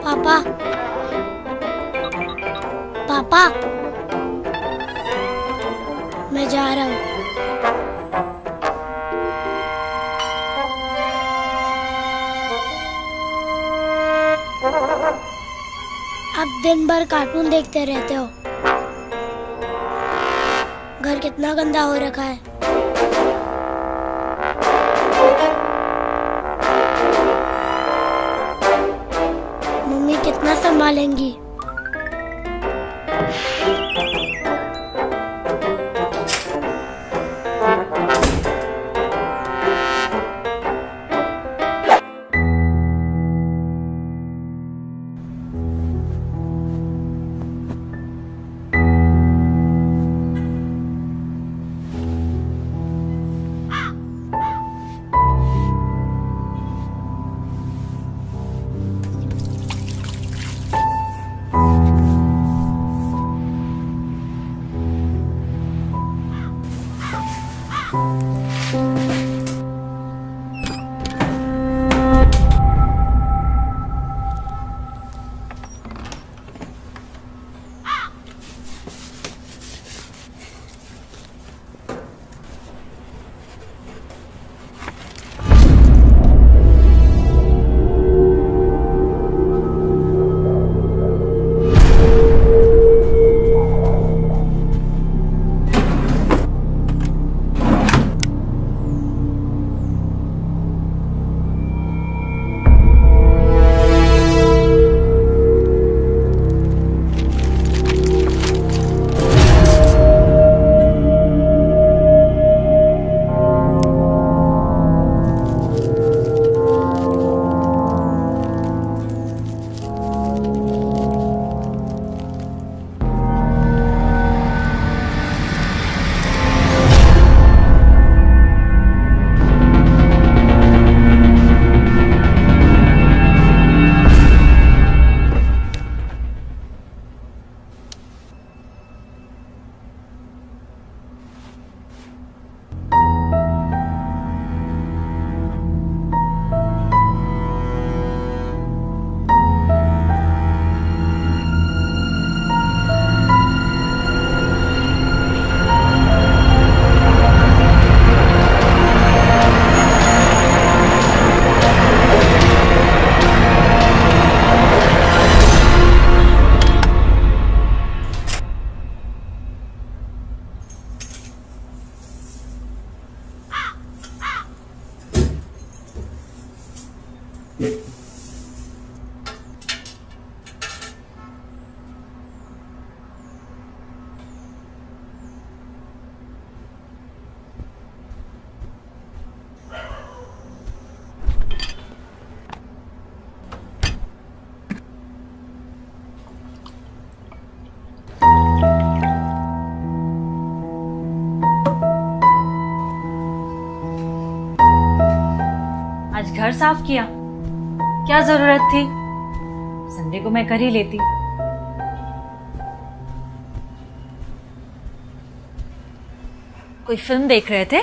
पापा, पापा, मैं जा रहा हूँ। आप दिन भर कार्टून देखते रहते हो। घर कितना गंदा हो रखा है। मम्मी कितना संभालेंगी। आज घर साफ किया, क्या जरूरत थी? संडे को मैं कर ही लेती। कोई फिल्म देख रहे थे?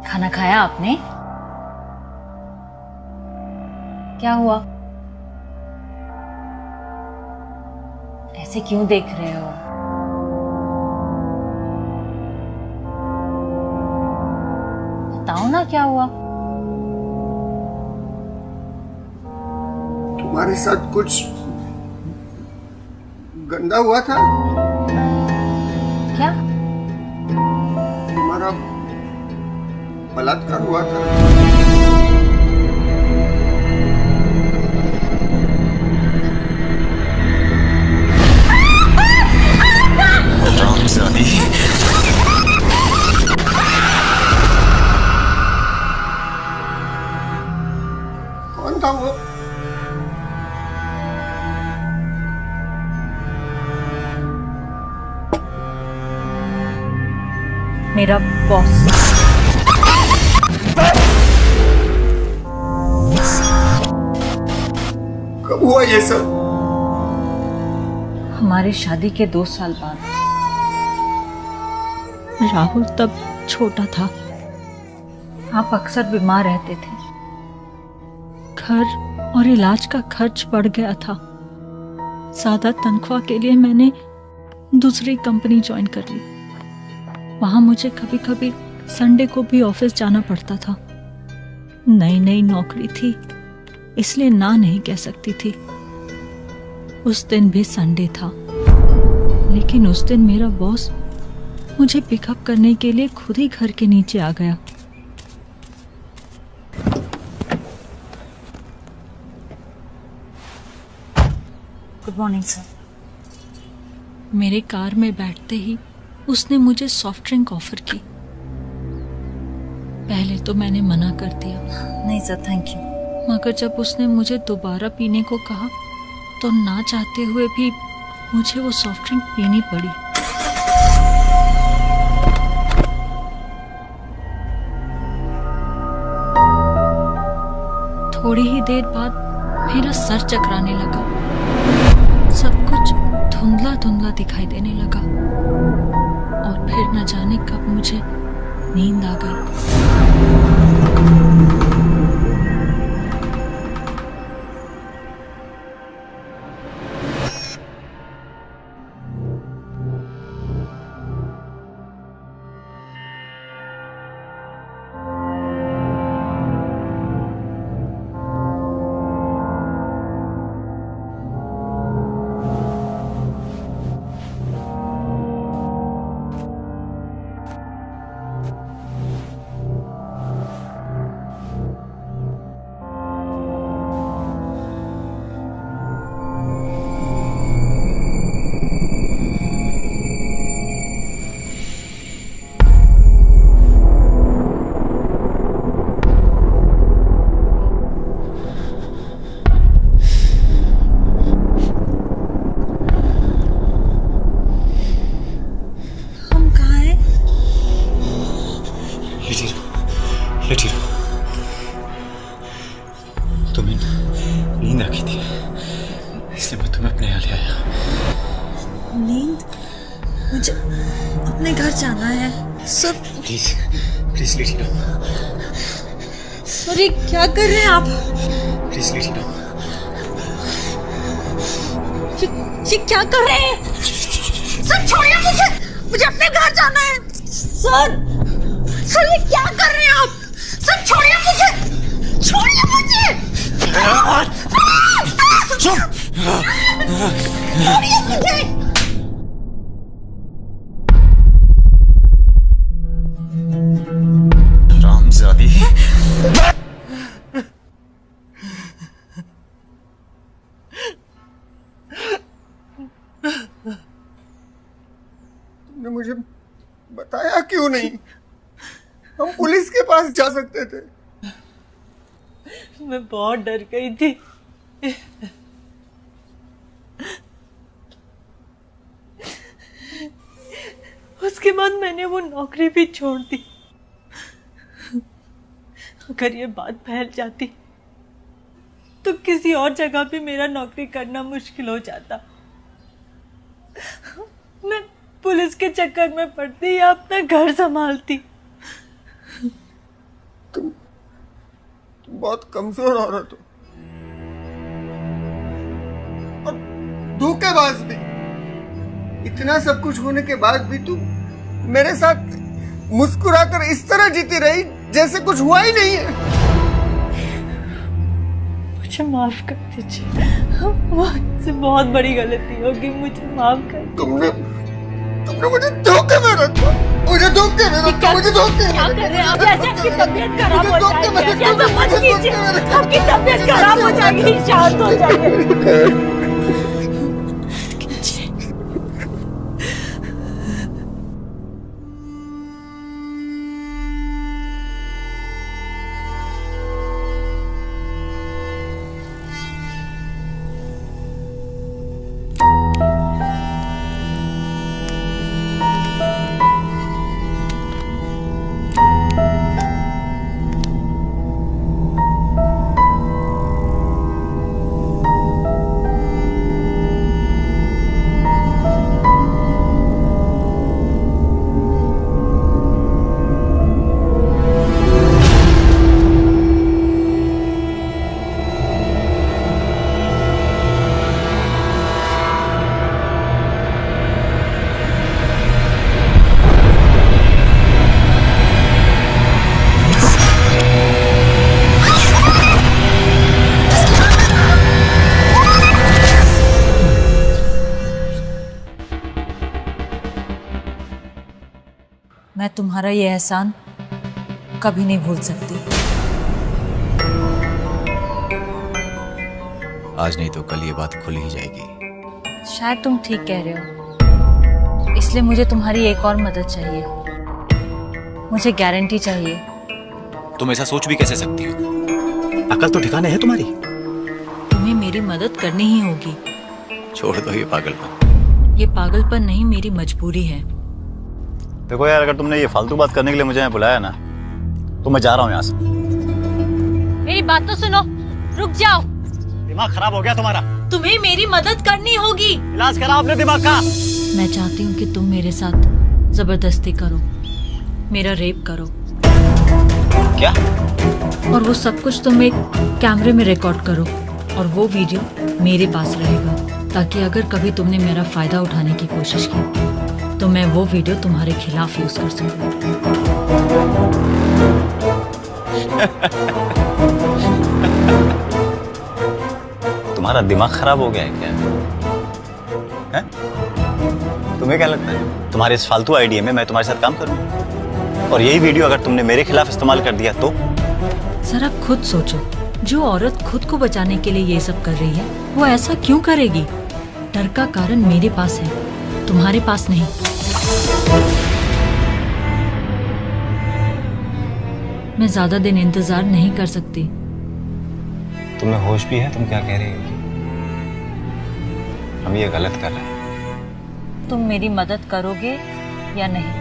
खाना खाया आपने? क्या हुआ? ऐसे क्यों देख रहे हो? ना क्या हुआ? तुम्हारे साथ कुछ गंदा हुआ था? क्या? तुम्हारा बलात्कार हुआ था? रामजादी। कौन था वो? मेरा बॉस। कब हुआ ये सब? हमारी शादी के 2 साल बाद। राहुल तब छोटा था। आप अक्सर बीमार रहते थे। घर और इलाज का खर्च बढ़ गया था। ज्यादा तनख्वाह के लिए मैंने दूसरी कंपनी ज्वाइन कर ली। वहां मुझे कभी कभी संडे को भी ऑफिस जाना पड़ता था। नई नई नौकरी थी, इसलिए ना नहीं कह सकती थी। उस दिन भी संडे था, लेकिन उस दिन मेरा बॉस मुझे पिकअप करने के लिए खुद ही घर के नीचे आ गया। Good morning sir. मेरे कार में बैठते ही उसने मुझे सॉफ्ट ड्रिंक ऑफर की। पहले तो मैंने मना कर दिया, नहीं सर थैंक यू। मगर जब उसने मुझे दोबारा पीने को कहा तो ना चाहते हुए भी मुझे वो सॉफ्ट ड्रिंक पीनी पड़ी। थोड़ी ही देर बाद मेरा सर चकराने लगा। सब कुछ धुंधला धुंधला दिखाई देने लगा और फिर न जाने कब मुझे नींद आ गई। लेटी रहो। तुम्हें नींद आ गई थी, इसलिए मैं तुम्हें अपने यहाँ ले आया। नींद? मुझे अपने घर जाना है सर। प्लीज प्लीज लेटी रहो। सर ये क्या कर रहे हैं आप? प्लीज लेटी रहो। ये क्या कर रहे हैं? सर छोड़िए मुझे, मुझे अपने घर जाना है। सर ये क्या कर रहे हैं आप? सर छोड़िए मुझे, छोड़िए मुझे। चुप। छोड़िए मुझे। रामजादी। तुमने मुझे बताया क्यों नहीं? हम पुलिस के पास जा सकते थे। मैं बहुत डर गई थी। उसके बाद मैंने वो नौकरी भी छोड़ दी। अगर ये बात फैल जाती तो किसी और जगह भी मेरा नौकरी करना मुश्किल हो जाता। मैं पुलिस के चक्कर में पड़ती या अपना घर संभालती। तुम बहुत कमजोर औरत हो और धोखेबाज भी। इतना सब कुछ होने के बाद भी तुम मेरे साथ मुस्कुराकर इस तरह जीती रही जैसे कुछ हुआ ही नहीं है। मुझे माफ कर दीजिए, मुझसे बहुत बड़ी गलती होगी, मुझे माफ कर। तुमने मुझे धोखे में रखा, मुझे धोखे में रखा, मुझे धोखे में रखा। आपकी तबीयत खराब हो जाएगी, ऐसा मत कीजिए, आपकी तबीयत खराब हो जाएगी, शांत हो जाइए। मैं तुम्हारा ये एहसान कभी नहीं भूल सकती। आज नहीं तो कल ये बात खुल ही जाएगी। शायद तुम ठीक कह रहे हो, इसलिए मुझे तुम्हारी एक और मदद चाहिए। मुझे गारंटी चाहिए। तुम ऐसा सोच भी कैसे सकती हो? अकल तो ठिकाने है तुम्हारी। तुम्हें मेरी मदद करनी ही होगी। छोड़ दो ये पागलपन। ये पागलपन नहीं, मेरी मजबूरी है। देखो यार, अगर तुमने ये फालतू बात करने के लिए मुझे यहाँ बुलाया ना, तो मैं जा रहा हूँ यहाँ से। मेरी बात तो सुनो, रुक जाओ। दिमाग खराब हो गया तुम्हारा? तुम्हें मेरी मदद करनी होगी। इलाज करा अपने दिमाग का। मैं चाहती हूँ कि तुम मेरे साथ जबरदस्ती करो, मेरा रेप करो। क्या? और वो सब कुछ तुम एक कैमरे में रिकॉर्ड करो, और वो वीडियो मेरे पास रहेगा, ताकि अगर कभी तुमने मेरा फायदा उठाने की कोशिश की तो मैं वो वीडियो तुम्हारे खिलाफ यूज कर सकूं। तुम्हारा दिमाग खराब हो गया है क्या? है? तुम्हें क्या लगता है तुम्हारे इस फालतू आइडिया में मैं तुम्हारे साथ काम करूं? और यही वीडियो अगर तुमने मेरे खिलाफ इस्तेमाल कर दिया तो? जरा खुद सोचो, जो औरत खुद को बचाने के लिए ये सब कर रही है, वो ऐसा क्यों करेगी? डर का कारण मेरे पास है, तुम्हारे पास नहीं। मैं ज्यादा दिन इंतजार नहीं कर सकती। तुम्हें होश भी है? तुम क्या कह रही हो? हम ये गलत कर रहे हैं। तुम मेरी मदद करोगे या नहीं?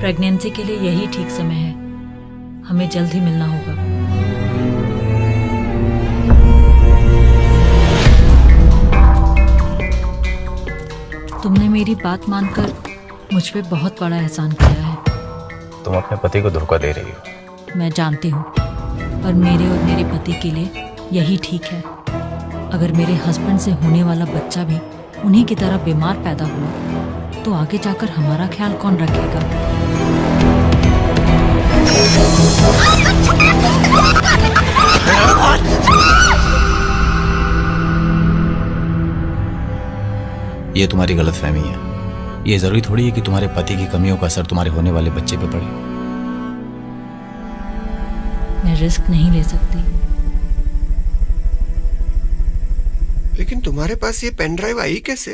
प्रेगनेंसी के लिए यही ठीक समय है। हमें जल्द ही मिलना होगा। तुमने मेरी बात मानकर मुझ पे बहुत बड़ा एहसान किया है। तुम अपने पति को धोखा दे रही हो। मैं जानती हूँ, पर मेरे और मेरे पति के लिए यही ठीक है। अगर मेरे हस्बैंड से होने वाला बच्चा भी उन्हीं की तरह बीमार पैदा हुआ तो आगे जाकर हमारा ख्याल कौन रखेगा? ये तुम्हारी गलतफहमी है। ये जरूरी थोड़ी है कि तुम्हारे पति की कमियों का असर तुम्हारे होने वाले बच्चे पे पड़े। मैं रिस्क नहीं ले सकती। लेकिन तुम्हारे पास ये पेन ड्राइव आई कैसे?